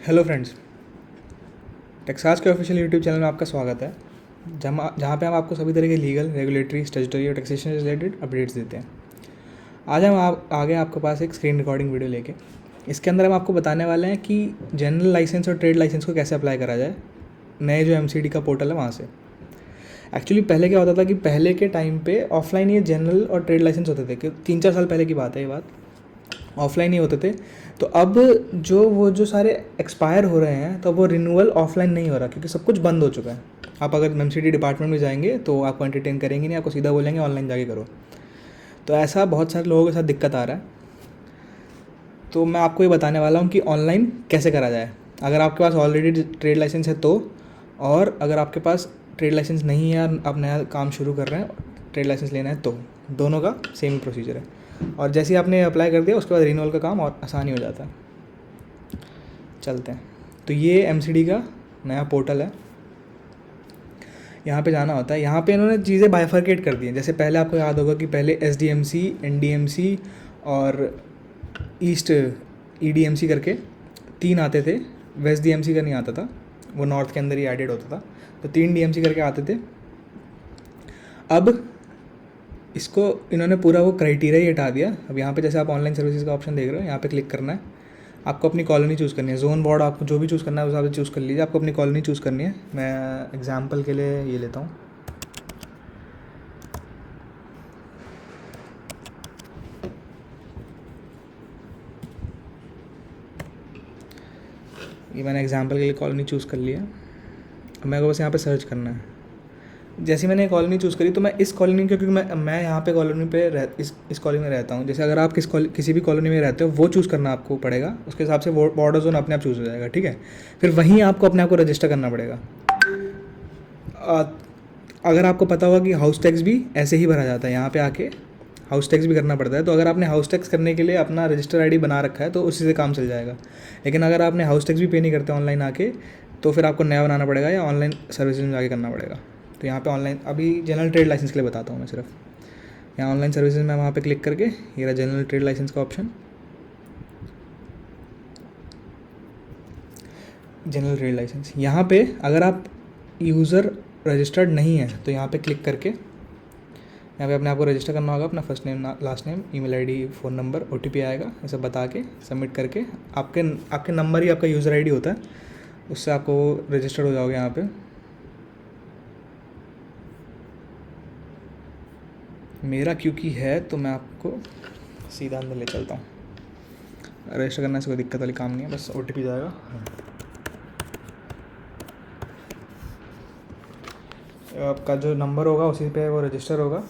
Hello friends, Texas के official YouTube channel में आपका स्वागत है, जहाँ पे हम आपको सभी तरह के लीगल, रेगुलेटरी, स्टैट्यूटरी और टैक्सेशन से रिलेटेड अपडेट्स देते हैं। आज हम आगे आपके पास एक स्क्रीन रिकॉर्डिंग वीडियो लेके। इसके अंदर हम आपको बताने वाले हैं कि जनरल लाइसेंस और ट्रेड लाइसेंस को कैसे अप्लाई करा जाए नए जो MCD का पोर्टल है वहाँ से। एक्चुअली पहले क्या होता था कि पहले के टाइम पे ऑफलाइन ये जनरल और ट्रेड लाइसेंस होते थे, कि 3-4 साल पहले की बात है ये बात, ऑफलाइन ही होते थे। तो अब जो सारे एक्सपायर हो रहे हैं तो वो रिन्यूअल ऑफलाइन नहीं हो रहा, क्योंकि सब कुछ बंद हो चुका है। आप अगर MCD डिपार्टमेंट में जाएंगे तो आपको एंटरटेन करेंगे नहीं, आपको सीधा बोलेंगे ऑनलाइन जाके करो। तो ऐसा बहुत सारे लोगों के साथ दिक्कत आ रहा है। तो मैं आपको ये बताने वाला हूँ कि ऑनलाइन कैसे करा जाए, अगर आपके पास ऑलरेडी ट्रेड लाइसेंस है तो, और अगर आपके पास ट्रेड लाइसेंस नहीं है, आप नया काम शुरू कर रहे हैं, ट्रेड लाइसेंस लेना है तो, दोनों का सेम प्रोसीजर है। और जैसे ही आपने अप्लाई कर दिया उसके बाद रिन्यूअल का काम और आसान ही हो जाता है। चलते हैं। तो ये MCD का नया पोर्टल है, यहाँ पे जाना होता है। यहाँ पे इन्होंने चीज़ें बाइफरकेट कर दी हैं। जैसे पहले आपको याद होगा कि पहले SDMC, NDMC और ईस्ट EDMC करके 3 आते थे। वेस्ट DMC का नहीं आता था, वो नॉर्थ के अंदर ही एडेड होता था। तो 3 DMC करके आते थे। अब इसको इन्होंने पूरा वो क्राइटेरिया ही हटा दिया। अब यहाँ पे जैसे आप ऑनलाइन सर्विसेज का ऑप्शन देख रहे हो, यहाँ पे क्लिक करना है। आपको अपनी कॉलोनी चूज़ करनी है, जोन बोर्ड आपको जो भी चूज़ करना है उस हिसाब से चूज़ कर लीजिए। आपको अपनी कॉलोनी चूज़ करनी है। मैं एग्जांपल के लिए ये लेता हूँ। ये मैंने एग्जांपल के लिए कॉलोनी चूज़ कर लिया। अब मेरे को बस यहाँ पे सर्च करना है। जैसे मैंने कॉलोनी चूज़ करी तो मैं इस कॉलोनी, क्योंकि मैं यहाँ पे कॉलोनी पे इस कॉलोनी में रहता हूँ। जैसे अगर आप किसी भी कॉलोनी में रहते हो वो चूज़ करना आपको पड़ेगा, उसके हिसाब से बॉर्डर जोन अपने आप चूज़ हो जाएगा, ठीक है। फिर वहीं आपको अपने आप को रजिस्टर करना पड़ेगा। अगर आपको पता होगा कि हाउस टैक्स भी ऐसे ही भरा जाता है, यहाँ पे आके हाउस टैक्स भी करना पड़ता है। तो अगर आपने हाउस टैक्स करने के लिए अपना रजिस्टर ID बना रखा है तो उसी से काम चल जाएगा। लेकिन अगर आपने हाउस टैक्स भी पे नहीं करते ऑनलाइन आके, तो फिर आपको नया बनाना पड़ेगा या ऑनलाइन सर्विसेज में जाके करना पड़ेगा। तो यहाँ पे ऑनलाइन, अभी जनरल ट्रेड लाइसेंस के लिए बताता हूँ मैं सिर्फ। यहाँ ऑनलाइन सर्विसेज में वहाँ पे क्लिक करके ये रहा जनरल ट्रेड लाइसेंस का ऑप्शन, जनरल ट्रेड लाइसेंस। यहाँ पे अगर आप यूज़र रजिस्टर्ड नहीं है तो यहाँ पे क्लिक करके यहाँ पे अपने आप को रजिस्टर करना होगा। अपना first name, last name, email ID, phone number, OTP आएगा, ये सब बता के सबमिट करके आपके नंबर ही आपका यूज़र ID होता है, उससे आपको रजिस्टर्ड हो जाओगे। यहाँ पे मेरा क्योंकि है तो मैं आपको सीधा अंदर ले चलता हूँ। रजिस्टर करने से कोई दिक्कत वाली काम नहीं है, बस OTP जाएगा। आपका जो नंबर होगा उसी पे वो रजिस्टर होगा,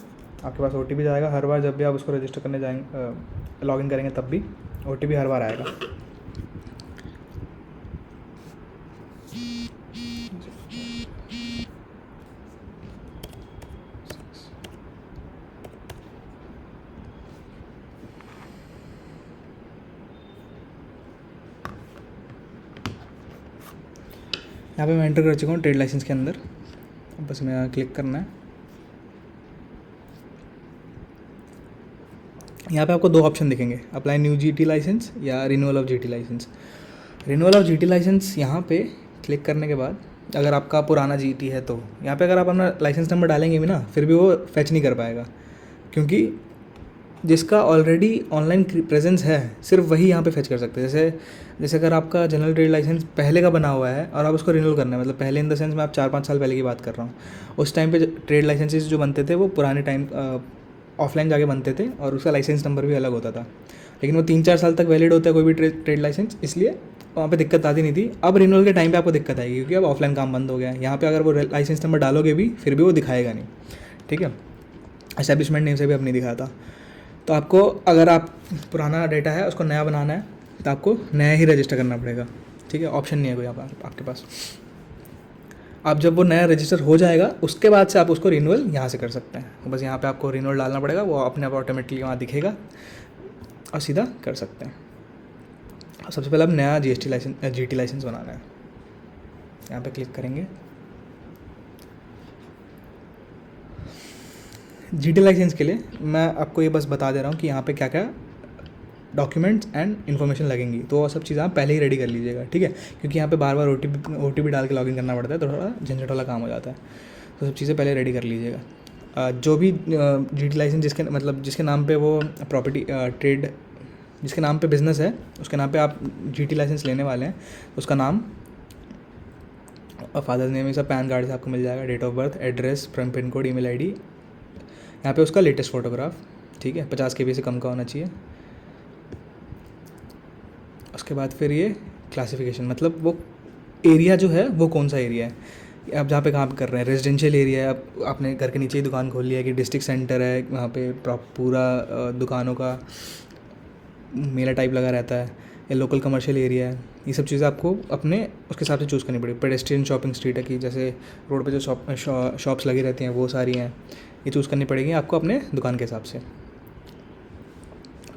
आपके पास OTP जाएगा। हर बार जब भी आप उसको रजिस्टर करने जाएंगे, लॉगिन करेंगे, तब भी OTP हर बार आएगा। यहाँ पे मैं एंटर कर चुका हूँ ट्रेड लाइसेंस के अंदर। बस मैं क्लिक करना है। यहाँ पे आपको 2 ऑप्शन दिखेंगे, अप्लाई न्यू GT लाइसेंस या renewal of GT licence. Renewal of GT licence यहाँ पे क्लिक करने के बाद, अगर आपका पुराना GT है तो यहाँ पे अगर आप अपना लाइसेंस नंबर डालेंगे भी ना, फिर भी वो फैच नहीं कर पाएगा, क्योंकि जिसका ऑलरेडी ऑनलाइन प्रेजेंस है सिर्फ वही यहाँ पे फेच कर सकते हैं। जैसे अगर आपका जनरल ट्रेड लाइसेंस पहले का बना हुआ है और आप उसको रिन्यूअल करना है, मतलब पहले इन द सेंस मैं आप 4-5 साल पहले की बात कर रहा हूँ, उस टाइम पे ट्रेड लाइसेंसेस जो बनते थे वो पुराने टाइम ऑफलाइन जाके बनते थे और उसका लाइसेंस नंबर भी अलग होता था। लेकिन वो 3-4 साल तक वैलिड होता है कोई भी ट्रेड लाइसेंस, इसलिए वहाँ पे दिक्कत आती नहीं थी। अब रिन्यूअल के टाइम पे आपको दिक्कत आएगी, क्योंकि अब ऑफलाइन काम बंद हो गया है। यहाँ पे अगर वो लाइसेंस नंबर डालोगे भी फिर भी वो दिखाएगा नहीं, ठीक है। एस्टेब्लिशमेंट नेम से भी अब नहीं दिखाता। तो आपको, अगर आप पुराना डेटा है उसको नया बनाना है तो आपको नया ही रजिस्टर करना पड़ेगा, ठीक है। ऑप्शन नहीं है कोई आपके पास। आप जब वो नया रजिस्टर हो जाएगा उसके बाद से आप उसको रिन्यूअल यहाँ से कर सकते हैं। बस यहाँ पे आपको रिन्यूअल डालना पड़ेगा, वो अपने आप ऑटोमेटिकली वहाँ दिखेगा और सीधा कर सकते हैं। सबसे पहले आप नया GT लाइसेंस बनाना है। यहाँ पे क्लिक करेंगे। GT लाइसेंस के लिए मैं आपको ये बस बता दे रहा हूँ कि यहाँ पे क्या क्या डॉक्यूमेंट्स एंड इन्फॉर्मेशन लगेंगी, तो वो सब चीज़ें आप पहले ही रेडी कर लीजिएगा, ठीक है, क्योंकि यहाँ पे बार बार OTP डाल के लॉगिन करना पड़ता है, तो थोड़ा झंझट वाला काम हो जाता है, तो सब चीज़ें पहले रेडी कर लीजिएगा। जो भी GT लाइसेंस जिसके नाम पे वो प्रॉपर्टी ट्रेड जिसके नाम पे बिज़नेस है, उसके नाम पे आप GT लाइसेंस लेने वाले हैं, उसका नाम और फादर नेम, ये सब पैन कार्ड से आपको मिल जाएगा, date of birth, address, pin code, email ID, यहाँ पे उसका लेटेस्ट फ़ोटोग्राफ, ठीक है, 50 KB से कम का होना चाहिए। उसके बाद फिर ये क्लासिफिकेशन, मतलब वो एरिया जो है वो कौन सा एरिया है, आप जहाँ पे काम कर रहे हैं, रेजिडेंशियल एरिया है, आप आपने घर के नीचे ही दुकान खोल लिया है, कि डिस्ट्रिक्ट सेंटर है, वहाँ पे पूरा दुकानों का मेला टाइप लगा रहता है, या लोकल कमर्शियल एरिया है, ये सब चीज़ें आपको अपने उसके हिसाब से चूज़ करनी पड़ेगी। पेडेस्ट्रियन शॉपिंग स्ट्रीट है, कि जैसे रोड पे जो शॉप्स लगी रहती हैं वो सारी हैं, ये चूज़ करनी पड़ेगी आपको अपने दुकान के हिसाब से।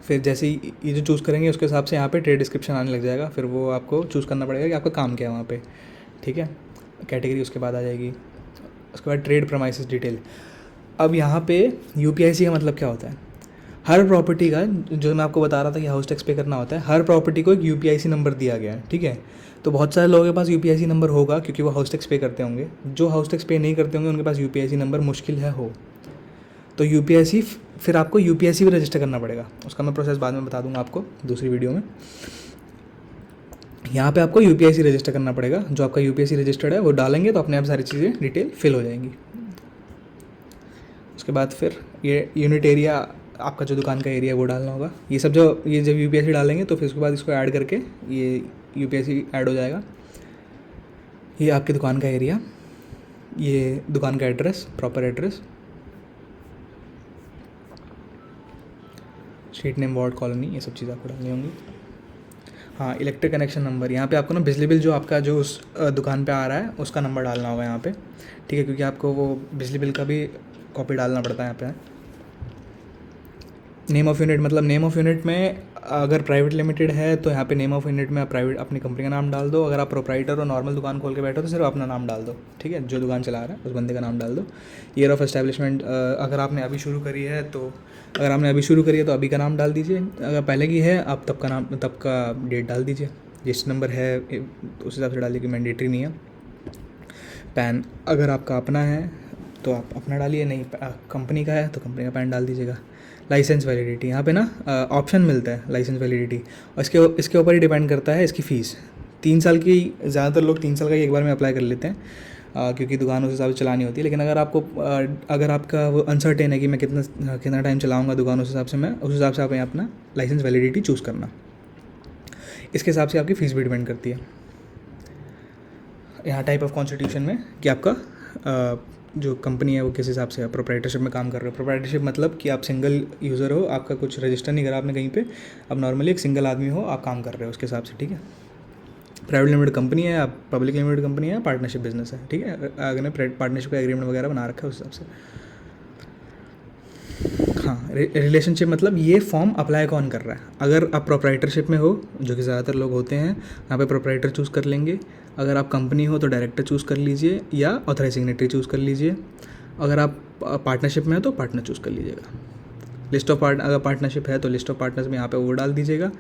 फिर जैसे ही ये जो चूज़ करेंगे उसके हिसाब से यहाँ पे ट्रेड डिस्क्रिप्शन आने लग जाएगा, फिर वो आपको चूज़ करना पड़ेगा कि आपका काम क्या है वहाँ पे, ठीक है, कैटेगरी उसके बाद आ जाएगी। उसके बाद ट्रेड प्रमाइसेस डिटेल। अब यहाँ पे UPIC का मतलब क्या होता है, हर प्रॉपर्टी का, जो मैं आपको बता रहा था कि हाउस टैक्स पे करना होता है, हर प्रॉपर्टी को एक UPIC नंबर दिया गया है, ठीक है। तो बहुत सारे लोगों के पास UPIC नंबर होगा क्योंकि वो हाउस टैक्स पे करते होंगे, जो हाउस टैक्स पे नहीं करते होंगे उनके पास UPIC नंबर मुश्किल है हो, तो UPIC फिर आपको UPIC भी रजिस्टर करना पड़ेगा, उसका मैं प्रोसेस बाद में बता दूंगा आपको दूसरी वीडियो में। यहाँ पे आपको UPIC रजिस्टर करना पड़ेगा, जो आपका UPIC रजिस्टर्ड है वो डालेंगे तो अपने आप सारी चीज़ें डिटेल फिल हो जाएंगी। उसके बाद फिर ये यूनिट एरिया, आपका जो दुकान का एरिया है वो डालना होगा। ये सब ये जब UPIC डालेंगे तो फिर उसके बाद इसको ऐड करके ये UPIC ऐड हो जाएगा। ये आपकी दुकान का एरिया, ये दुकान का address, proper address, street name, ward, colony, ये सब चीज़ें आपको डालनी होंगी। हाँ, इलेक्ट्रिक कनेक्शन नंबर, यहाँ पे आपको ना बिजली बिल जो आपका जो उस दुकान पे आ रहा है उसका नंबर डालना होगा यहाँ पे, ठीक है, क्योंकि आपको वो बिजली बिल का भी कॉपी डालना पड़ता है यहाँ पे। नेम ऑफ़ यूनिट, मतलब नेम ऑफ़ यूनिट में अगर प्राइवेट लिमिटेड है तो यहाँ पे नेम ऑफ़ यूनिट में आप प्राइवेट अपनी कंपनी का नाम डाल दो, अगर आप प्रोप्राइटर और नॉर्मल दुकान खोल के बैठो तो सिर्फ अपना नाम डाल दो, ठीक है, जो दुकान चला रहा है उस बंदे का नाम डाल दो। ईयर ऑफ एस्टैब्लिशमेंट, अगर आपने अभी शुरू करी है तो अभी का नाम डाल दीजिए, अगर पहले की है आप तब का डेट डाल दीजिए, रजिस्टर नंबर है तो उस हिसाब से डालिए कि मैंडेटरी नहीं है। पैन अगर आपका अपना है तो आप अपना डालिए, नहीं कंपनी का है तो कंपनी का पैन डाल दीजिएगा। लाइसेंस वैलिडिटी, यहाँ पे ना ऑप्शन मिलता है लाइसेंस वैलिडिटी, और इसके ऊपर ही डिपेंड करता है इसकी फ़ीस। 3 साल की, ज़्यादातर लोग 3 साल का एक बार में अप्लाई कर लेते हैं, क्योंकि दुकान उस हिसाब से चलानी होती है। लेकिन अगर आपका वो अनसर्टेन है कि मैं कितना टाइम चलाऊँगा दुकान, उस हिसाब से आप यहाँ अपना लाइसेंस वैलिडिटी चूज़ करना, इसके हिसाब से आपकी फ़ीस भी डिपेंड करती है। यहाँ टाइप ऑफ कॉन्स्टिट्यूशन में कि आपका जो कंपनी है वो किस हिसाब से, प्रोप्राइटरशिप में काम कर रहे हो। प्रोप्राइटरशिप मतलब कि आप सिंगल यूज़र हो, आपका कुछ रजिस्टर नहीं करा आपने कहीं पे, अब नॉर्मली एक सिंगल आदमी हो, आप काम कर रहे हो उसके हिसाब से, ठीक है। प्राइवेट लिमिटेड कंपनी है, आप पब्लिक लिमिटेड कंपनी है, पार्टनरशिप बिजनेस है, ठीक है, अगर पार्टनरशिप का एग्रीमेंट वगैरह बना रखा है उस हिसाब से। हाँ, रिलेशनशिप मतलब ये फॉर्म अप्लाई कौन कर रहा है। अगर आप प्रोप्राइटरशिप में हो, जो कि ज़्यादातर लोग होते हैं, यहाँ पे प्रोप्राइटर चूज़ कर लेंगे। अगर आप कंपनी हो तो डायरेक्टर चूज़ कर लीजिए या ऑथराइज सिग्नेटरी चूज़ कर लीजिए। अगर आप पार्टनरशिप में हो तो पार्टनर चूज़ कर लीजिएगा। लिस्ट ऑफ अगर पार्टनरशिप है तो लिस्ट ऑफ पार्टनर्स में यहाँ पे वो डाल दीजिएगा,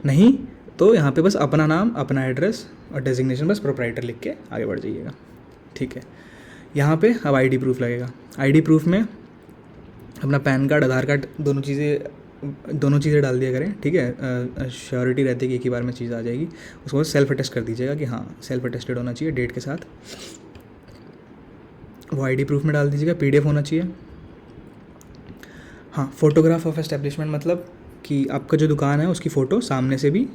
नहीं तो यहाँ पे बस अपना नाम, अपना एड्रेस और डेजिग्नेशन बस प्रोप्राइटर लिख के आगे बढ़ जाइएगा, ठीक है। यहाँ पे अब ID प्रूफ लगेगा। ID प्रूफ में अपना पैन कार्ड, आधार कार्ड, दोनों चीज़ें डाल दिया करें, ठीक है। श्योरिटी रहती है कि एक ही बार में चीज़ आ जाएगी। उसको सेल्फ अटेस्ट कर दीजिएगा कि हाँ सेल्फ अटेस्टेड होना चाहिए डेट के साथ, वो ID प्रूफ में डाल दीजिएगा। PDF होना चाहिए। हाँ, फोटोग्राफ ऑफ एस्टेब्लिशमेंट मतलब कि आपका जो दुकान है उसकी फ़ोटो सामने से भी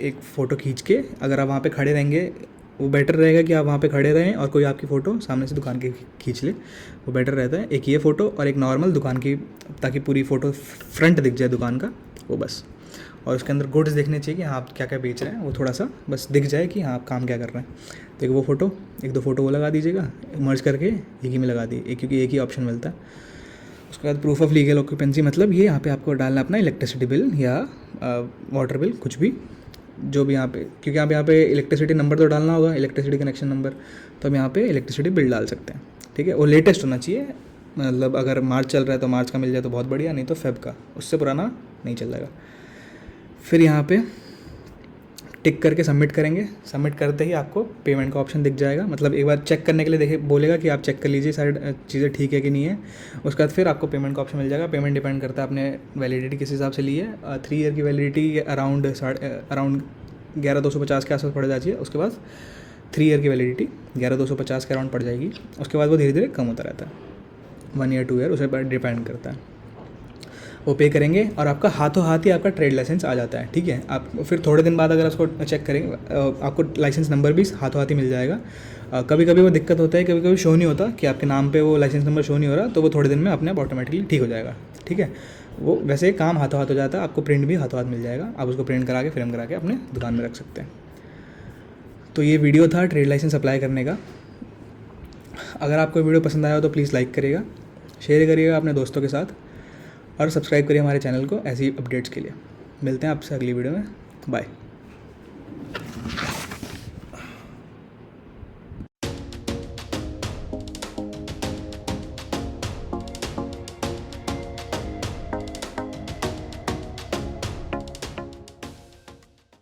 एक फ़ोटो खींच के, अगर आप वहाँ पे खड़े रहेंगे वो बेटर रहेगा कि आप वहाँ पे खड़े रहें और कोई आपकी फ़ोटो सामने से दुकान की खींच ले, वो बेटर रहता है। एक ये फ़ोटो और एक नॉर्मल दुकान की, ताकि पूरी फ़ोटो फ्रंट दिख जाए दुकान का, वो बस। और उसके अंदर गुड्स देखने चाहिए कि हाँ आप क्या क्या बेच रहे हैं, वो थोड़ा सा बस दिख जाए कि हाँ आप काम क्या कर रहे हैं। तो एक वो फ़ोटो, एक दो फ़ोटो वो लगा दीजिएगा, मर्ज करके एक ही में लगा दिए, क्योंकि एक ही ऑप्शन मिलता है। उसके बाद प्रूफ ऑफ लीगल ऑक्यूपेंसी, मतलब ये यहाँ पे आपको डालना अपना इलेक्ट्रिसिटी बिल या वाटर बिल, कुछ भी जो भी यहाँ पे, क्योंकि आप यहाँ पे इलेक्ट्रिसिटी नंबर तो डालना होगा, इलेक्ट्रिसिटी कनेक्शन नंबर, तो हम यहाँ पे इलेक्ट्रिसिटी बिल डाल सकते हैं, ठीक है। वो लेटेस्ट होना चाहिए, मतलब अगर मार्च चल रहा है तो मार्च का मिल जाए तो बहुत बढ़िया, नहीं तो फेब का, उससे पुराना नहीं चल जाएगा। फिर यहाँ पे टिक करके सबमिट करेंगे। सबमिट करते ही आपको पेमेंट का ऑप्शन दिख जाएगा, मतलब एक बार चेक करने के लिए देखिए बोलेगा कि आप चेक कर लीजिए सारी चीज़ें ठीक है कि नहीं है। उसके बाद फिर आपको पेमेंट का ऑप्शन मिल जाएगा। पेमेंट डिपेंड करता है आपने वैलिडिटी किस हिसाब से ली है। 3 ईयर की वैलिडिटी अराउंड 11,250 के आसपास पड़ जाती है। उसके बाद 3 ईयर की वैलिडिटी 11,250 के अराउंड पड़ जाएगी। उसके बाद वो धीरे धीरे कम होता रहता है, 1 ईयर 2 ईयर उस पर डिपेंड करता है। वो पे करेंगे और आपका हाथों हाथ ही आपका ट्रेड लाइसेंस आ जाता है। ठीक है, आप फिर थोड़े दिन बाद अगर उसको चेक करेंगे आपको लाइसेंस नंबर भी हाथों हाथ ही मिल जाएगा। कभी कभी वो दिक्कत होता है, कभी कभी शो नहीं होता कि आपके नाम पे वो लाइसेंस नंबर शो नहीं हो रहा, तो वो थोड़े दिन में अपने आप ऑटोमेटिकली ठीक हो जाएगा। ठीक है, वो वैसे काम हाथों हाथ हो जाता है। आपको प्रिंट भी हाथों हाथ मिल जाएगा, आप उसको प्रिंट करा के फ्रेम करा के अपने दुकान में रख सकते हैं। तो ये वीडियो था ट्रेड लाइसेंस अप्लाई करने का। अगर आपको वीडियो पसंद आया हो तो प्लीज़ लाइक करिएगा, शेयर करिएगा अपने दोस्तों के साथ और सब्सक्राइब करिए हमारे चैनल को ऐसी अपडेट्स के लिए। मिलते हैं आपसे अगली वीडियो में। बाय।